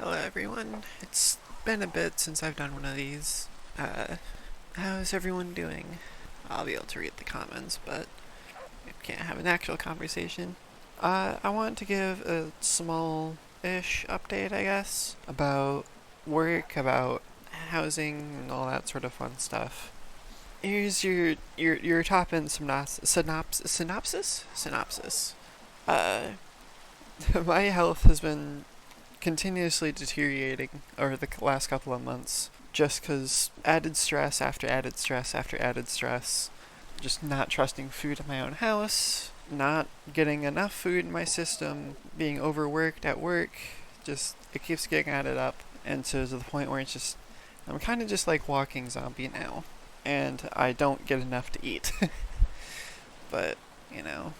Hello everyone. It's been a bit since I've done one of these. How's everyone doing? I'll be able to read the comments, but we can't have an actual conversation. I want to give a small-ish update, I guess, about work, about housing, and all that sort of fun stuff. Here's your top-end synopsis. Uh, my health has been continuously deteriorating over the last couple of months just because added stress after added stress after added stress, just not trusting food in my own house, not getting enough food in my system, being overworked at work, just it keeps getting added up, and so to the point where it's just I'm kind of just like walking zombie now, and I don't get enough to eat. But you know,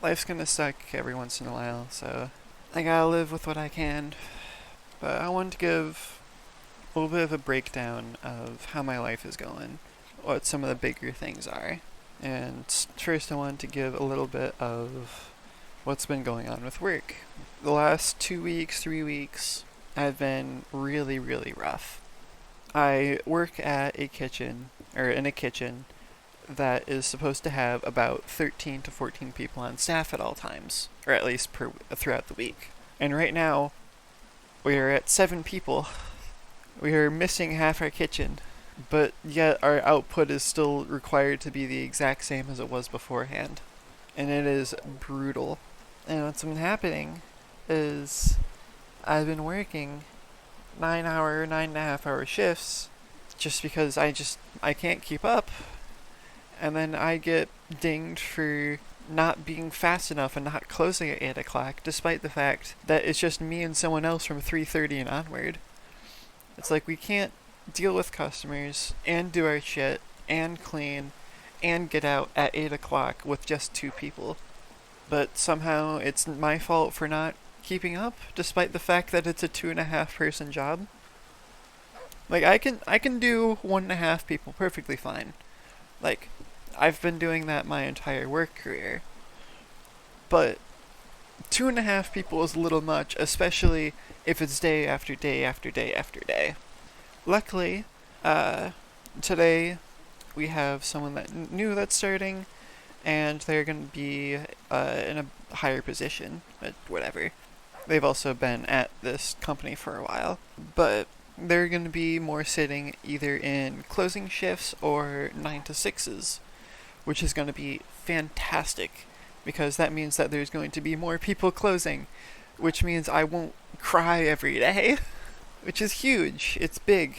life's gonna suck every once in a while, so I gotta live with what I can. But I wanted to give a little bit of a breakdown of how my life is going, what some of the bigger things are. And first, I wanted to give a little bit of what's been going on with work. The last 2 weeks, 3 weeks, have been really, really rough. I work at a kitchen, or in a kitchen, that is supposed to have about 13 to 14 people on staff at all times, or at least throughout the week. And right now, we are at 7 people. We are missing half our kitchen, but yet our output is still required to be the exact same as it was beforehand. And it is brutal. And what's been happening is I've been working 9.5 hour shifts just because I can't keep up. And then I get dinged for not being fast enough and not closing at 8 o'clock, despite the fact that it's just me and someone else from 3:30 and onward. It's like we can't deal with customers and do our shit and clean and get out at 8 o'clock with just 2 people. But somehow it's my fault for not keeping up, despite the fact that it's a 2.5 person job. Like I can do 1.5 people perfectly fine. Like, I've been doing that my entire work career. But 2.5 people is a little much, especially if it's day after day after day after day. Luckily, today we have someone new that's starting, and they're going to be in a higher position, but whatever. They've also been at this company for a while, but they're going to be more sitting either in closing shifts or 9 to 6s, which is going to be fantastic because that means that there's going to be more people closing, which means I won't cry every day, which is huge. It's big.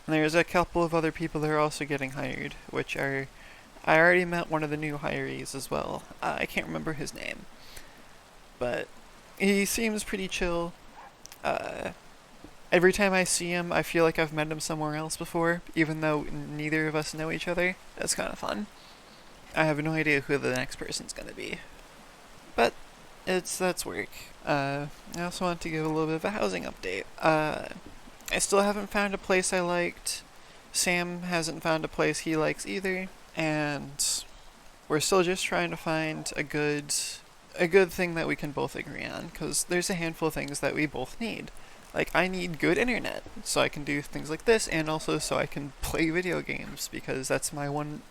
And there's a couple of other people that are also getting hired, which are I already met one of the new hirees as well. I can't remember his name, but he seems pretty chill. Every time I see him, I feel like I've met him somewhere else before, even though neither of us know each other. That's kind of fun. I have no idea who the next person's gonna be. But, that's work. I also want to give a little bit of a housing update. I still haven't found a place I liked. Sam hasn't found a place he likes either. And we're still just trying to find a good thing that we can both agree on, because there's a handful of things that we both need. Like, I need good internet, so I can do things like this, and also so I can play video games, because that's my one,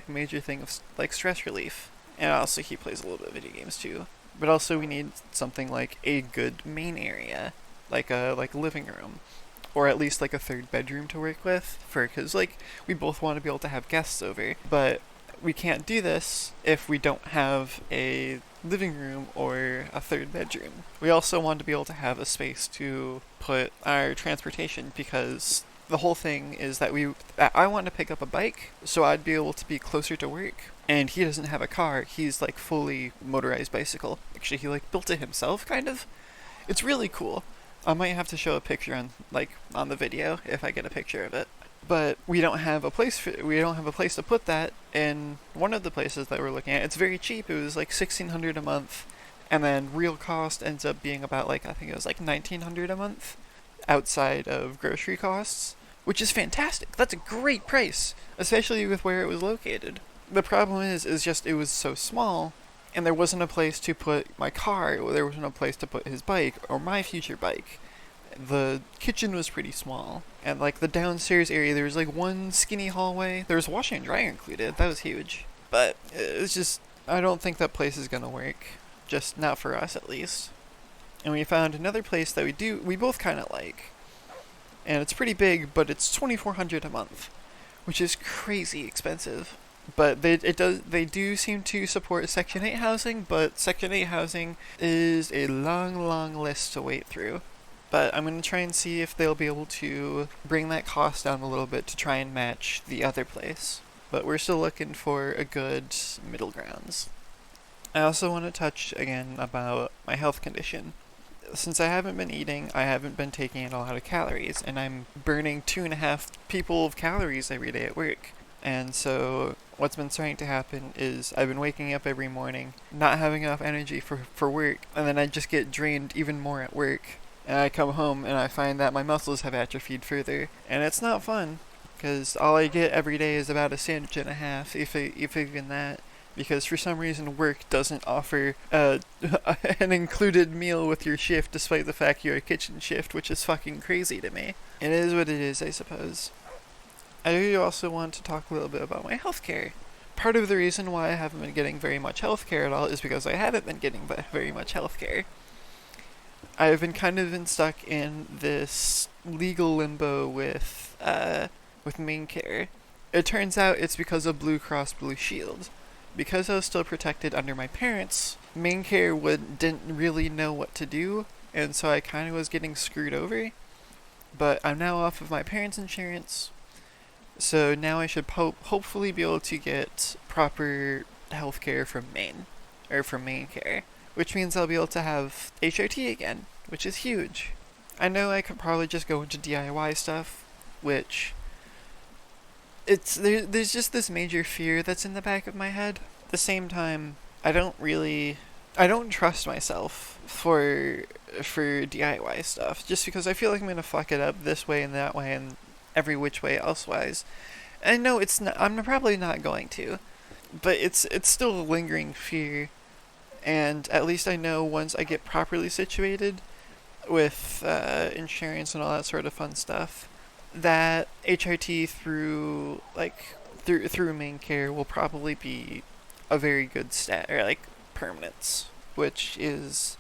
major thing of, stress relief. And also, he plays a little bit of video games, too. But also, we need something like a good main area, like a living room, or at least, a third bedroom to work with, because, we both want to be able to have guests over, but we can't do this if we don't have a living room or a third bedroom. We also want to be able to have a space to put our transportation, because the whole thing is that I want to pick up a bike so I'd be able to be closer to work, and he doesn't have a car. He's fully motorized bicycle. Actually, he built it himself, kind of. It's really cool. I might have to show a picture on the video if I get a picture of it. But we don't have a place to put that in one of the places that we're looking at. It's very cheap. It was $1,600 a month, and then real cost ends up being about I think it was $1,900 a month outside of grocery costs, which is fantastic. That's a great price, especially with where it was located. The problem is just it was so small, and there wasn't a place to put my car. There wasn't a place to put his bike or my future bike. The kitchen was pretty small, and like the downstairs area, there was like one skinny hallway. There was washing and drying included. That was huge, but it was just I don't think that place is gonna work. Just not for us, at least. And we found another place that we both kind of like, and it's pretty big, but it's 2,400 a month, which is crazy expensive. But they do seem to support Section 8 housing, but Section 8 housing is a long, long list to wait through. But I'm going to try and see if they'll be able to bring that cost down a little bit to try and match the other place. But we're still looking for a good middle grounds. I also want to touch again about my health condition. Since I haven't been eating, I haven't been taking in a lot of calories, and I'm burning 2.5 people of calories every day at work. And so what's been starting to happen is I've been waking up every morning, not having enough energy for work, and then I just get drained even more at work. And I come home and I find that my muscles have atrophied further. And it's not fun, because all I get every day is about a sandwich and a half, if even that. Because for some reason work doesn't offer an included meal with your shift, despite the fact you're a kitchen shift, which is fucking crazy to me. It is what it is, I suppose. I do also want to talk a little bit about my healthcare. Part of the reason why I haven't been getting very much healthcare at all is because I haven't been getting very much healthcare. I've been kind of been stuck in this legal limbo with MaineCare. It turns out it's because of Blue Cross Blue Shield. Because I was still protected under my parents, MaineCare didn't really know what to do, and so I kind of was getting screwed over. But I'm now off of my parents' insurance, so now I should hopefully be able to get proper healthcare from Maine, or from MaineCare, which means I'll be able to have HRT again, which is huge. I know I could probably just go into DIY stuff, which there's just this major fear that's in the back of my head. At the same time, I don't trust myself for DIY stuff, just because I feel like I'm gonna fuck it up this way and that way and every which way elsewise. And no, it's not. I'm probably not going to, but it's still a lingering fear. And at least I know once I get properly situated with insurance and all that sort of fun stuff, that HRT through MaineCare will probably be a very good permanence, which is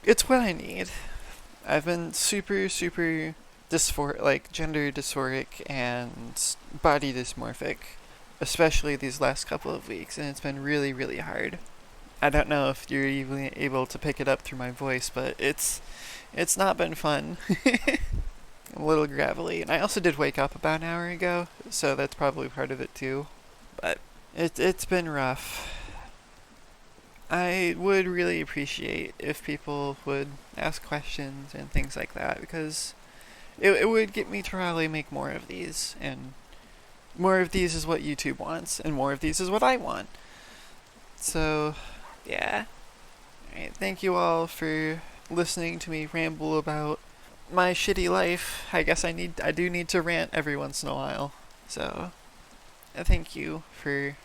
it's what I need. I've been super gender dysphoric and body dysmorphic, especially these last couple of weeks, and it's been really, really hard. I don't know if you're even able to pick it up through my voice, but it's not been fun. A little gravelly, and I also did wake up about an hour ago, so that's probably part of it too. But it's been rough. I would really appreciate if people would ask questions and things like that, because it would get me to probably make more of these, and more of these is what YouTube wants, and more of these is what I want. So, yeah. Alright, thank you all for listening to me ramble about my shitty life. I guess I do need to rant every once in a while. So, thank you for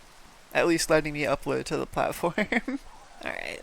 at least letting me upload to the platform. Alright.